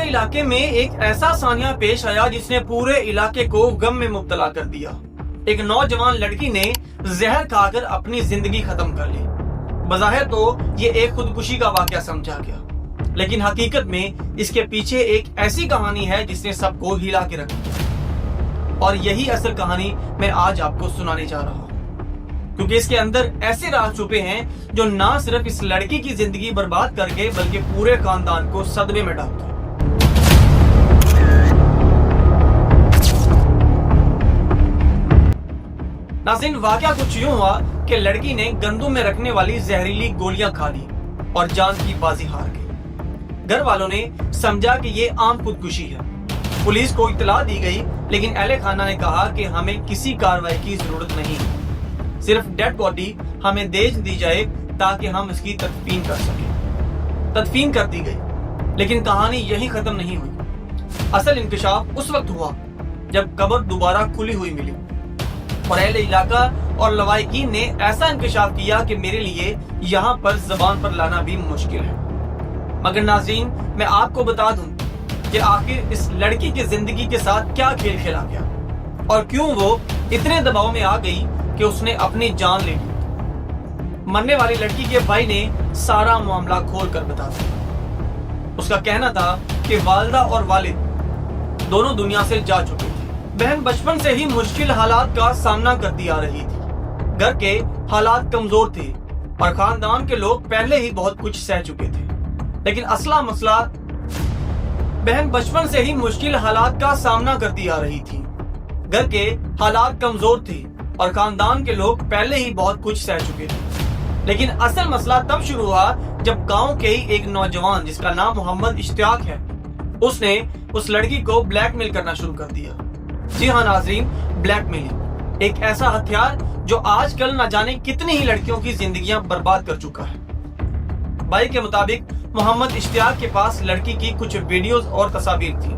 علاقے میں ایک ایسا سانیہ پیش آیا جس نے پورے علاقے کو غم میں مبتلا کر دیا۔ ایک نوجوان لڑکی نے زہر کھا کر اپنی زندگی ختم کر لی۔ بظاہر تو یہ ایک خودکشی کا واقعہ سمجھا گیا، لیکن حقیقت میں اس کے پیچھے ایک ایسی کہانی ہے جس نے سب کو ہلا کے رکھ دیا، اور یہی اصل کہانی میں آج آپ کو سنانے جا رہا ہوں، کیونکہ اس کے اندر ایسے راز چھپے ہیں جو نہ صرف اس لڑکی کی زندگی برباد کر کے بلکہ پورے خاندان کو صدمے میں ڈال دیا۔ ناظرین، واقعہ کچھ یوں ہوا کہ لڑکی نے گندم میں رکھنے والی زہریلی گولیاں کھا لی اور جان کی بازی ہار گئی۔ گھر والوں نے سمجھا کہ یہ عام خودکشی ہے۔ پولیس کو اطلاع دی گئی، لیکن اہل خانہ نے کہا کہ ہمیں کسی کارروائی کی ضرورت نہیں، صرف ڈیڈ باڈی ہمیں دے دی جائے تاکہ ہم اس کی تدفین کر سکیں۔ تدفین کر دی گئی، لیکن کہانی یہی ختم نہیں ہوئی۔ اصل انکشاف اس وقت ہوا جب قبر دوبارہ کھلی ہوئی ملی، اور اہل علاقہ اور لواحقین نے ایسا انکشاف کیا کہ میرے لیے یہاں پر زبان پر لانا بھی مشکل ہے۔ مگر ناظرین، میں آپ کو بتا دوں کہ آخر اس لڑکی کی زندگی کے ساتھ کیا کھیل کھیلا گیا، اور کیوں وہ اتنے دباؤ میں آ گئی کہ اس نے اپنی جان لے لی۔ مرنے والی لڑکی کے بھائی نے سارا معاملہ کھول کر بتا دیا۔ اس کا کہنا تھا کہ والدہ اور والد دونوں دنیا سے جا چکے تھے۔ بہن بچپن سے ہی مشکل حالات کا سامنا کرتی آ رہی تھی۔ گھر کے حالات کمزور تھے اور خاندان کے لوگ پہلے ہی بہت کچھ سہ چکے تھے، لیکن اصلا مسئلہ بہن بچپن سے ہی مشکل حالات کا سامنا کرتی آ رہی تھی۔ گھر کے حالات کمزور تھے اور خاندان کے لوگ پہلے ہی بہت کچھ سہ چکے تھے، لیکن اصل مسئلہ تب شروع ہوا جب گاؤں کے ہی ایک نوجوان جس کا نام محمد اشتیاق ہے، اس نے اس لڑکی کو بلیک میل کرنا شروع کر دیا۔ جی ہاں ناظرین، بلیک میلنگ ایک ایسا ہتھیار جو آج کل نہ جانے کتنی ہی لڑکیوں کی زندگیاں برباد کر چکا ہے۔ بھائی کے مطابق محمد اشتیاق کے پاس لڑکی کی کچھ ویڈیوز اور تصاویر تھیں،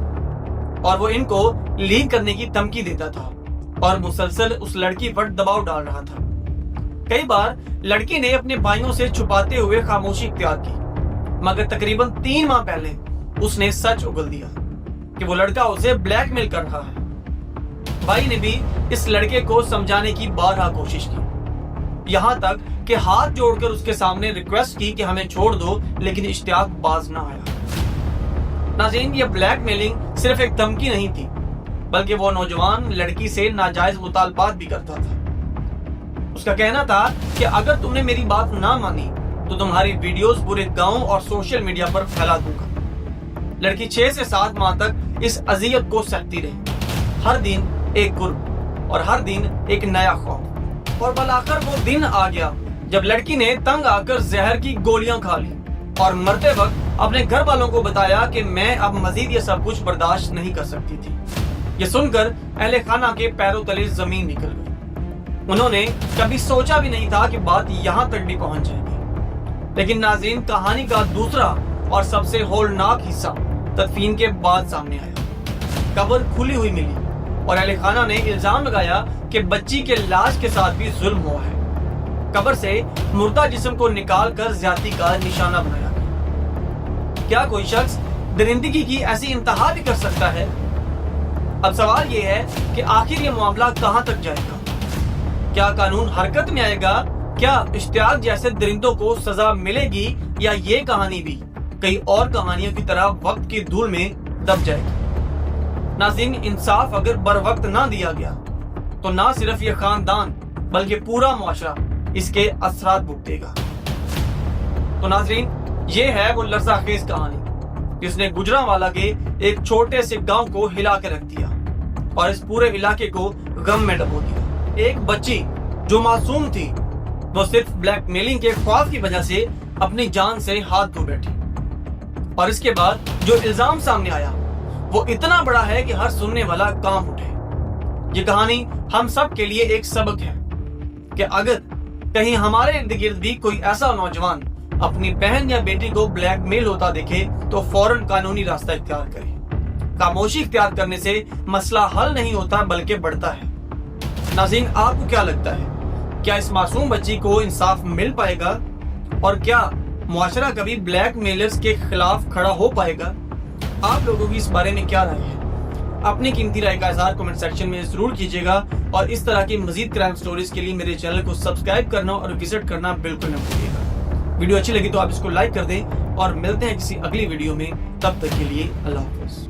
اور وہ ان کو لیک کرنے کی دھمکی دیتا تھا اور مسلسل اس لڑکی پر دباؤ ڈال رہا تھا۔ کئی بار لڑکی نے اپنے بھائیوں سے چھپاتے ہوئے خاموشی اختیار کی، مگر تقریباً 3 ماہ پہلے اس نے سچ اگل دیا کہ وہ لڑکا اسے بلیک میل کر رہا ہے۔ بھائی نے بھی اس لڑکے کو سمجھانے کی بارہا کوشش کی، یہاں تک کہ ہاتھ جوڑ کر اس کے سامنے ریکویسٹ کی کہ ہمیں چھوڑ دو، لیکن اشتیاق باز نہ آیا۔ ناظرین، یہ بلیک میلنگ صرف ایک دھمکی نہیں تھی، بلکہ وہ نوجوان لڑکی سے ناجائز مطالبات بھی کرتا تھا۔ اس کا کہنا تھا کہ اگر تم نے میری بات نہ مانی تو تمہاری ویڈیوز پورے گاؤں اور سوشل میڈیا پر پھیلا دوں گا۔ لڑکی 6 سے 7 ماہ تک اس اذیت کو سہتی رہی، ہر دن ایک قرب اور ہر دن ایک نیا خوف، اور بالآخر وہ دن آ گیا جب لڑکی نے تنگ آ کر زہر کی گولیاں کھا لی اور مرتے وقت اپنے گھر والوں کو بتایا کہ میں اب مزید یہ سب کچھ برداشت نہیں کر سکتی تھی۔ یہ سن کر اہل خانہ کے پیروں تلے زمین نکل گئی۔ انہوں نے کبھی سوچا بھی نہیں تھا کہ بات یہاں تک بھی پہنچ جائے گی۔ لیکن ناظرین، کہانی کا دوسرا اور سب سے ہولناک حصہ تدفین کے بعد سامنے آیا۔ قبر کھلی ہوئی ملی اور اہل خانہ نے الزام لگایا کہ بچی کے لاش کے ساتھ بھی ظلم ہوا ہے۔ قبر سے مردہ جسم کو نکال کر زیادتی کا نشانہ بنایا گیا۔ کیا کوئی شخص درندگی کی ایسی انتہا بھی کر سکتا ہے؟ اب سوال یہ ہے کہ آخر یہ معاملہ کہاں تک جائے گا؟ کیا قانون حرکت میں آئے گا؟ کیا اشتیاق جیسے درندوں کو سزا ملے گی، یا یہ کہانی بھی کئی اور کہانیوں کی طرح وقت کی دھول میں دب جائے گی؟ ناظرین، انصاف اگر بر وقت نہ دیا گیا تو نہ صرف یہ خاندان بلکہ پورا معاشرہ اس کے اثرات بھگتے گا۔ تو ناظرین، یہ ہے وہ لرزہ خیز کہانی جس نے گجرانوالہ کے ایک چھوٹے سے گاؤں کو ہلا کے رکھ دیا اور اس پورے علاقے کو غم میں ڈبو دیا۔ ایک بچی جو معصوم تھی، وہ صرف بلیک میلنگ کے خوف کی وجہ سے اپنی جان سے ہاتھ دھو بیٹھی، اور اس کے بعد جو الزام سامنے آیا وہ اتنا بڑا ہے کہ ہر سننے والا کانپ اٹھے۔ یہ کہانی ہم سب کے لیے ایک سبق ہے کہ اگر کہیں ہمارے ارد گرد بھی کوئی ایسا نوجوان اپنی بہن یا بیٹی کو بلیک میل ہوتا دیکھے تو فوراً قانونی راستہ اختیار کرے۔ خاموشی اختیار کرنے سے مسئلہ حل نہیں ہوتا بلکہ بڑھتا ہے۔ ناظرین، آپ کو کیا لگتا ہے، کیا اس معصوم بچی کو انصاف مل پائے گا، اور کیا معاشرہ کبھی بلیک میلرز کے خلاف کھڑا ہو پائے گا؟ آپ لوگوں کی اس بارے میں کیا رائے ہے؟ اپنی قیمتی رائے کا اظہار کمنٹ سیکشن میں ضرور کیجیے گا، اور اس طرح کی مزید کرائم سٹوریز کے لیے میرے چینل کو سبسکرائب کرنا اور وزٹ کرنا بالکل نہ بھولیے گا۔ ویڈیو اچھی لگی تو آپ اس کو لائک کر دیں، اور ملتے ہیں کسی اگلی ویڈیو میں، تب تک کے لیے اللہ حافظ۔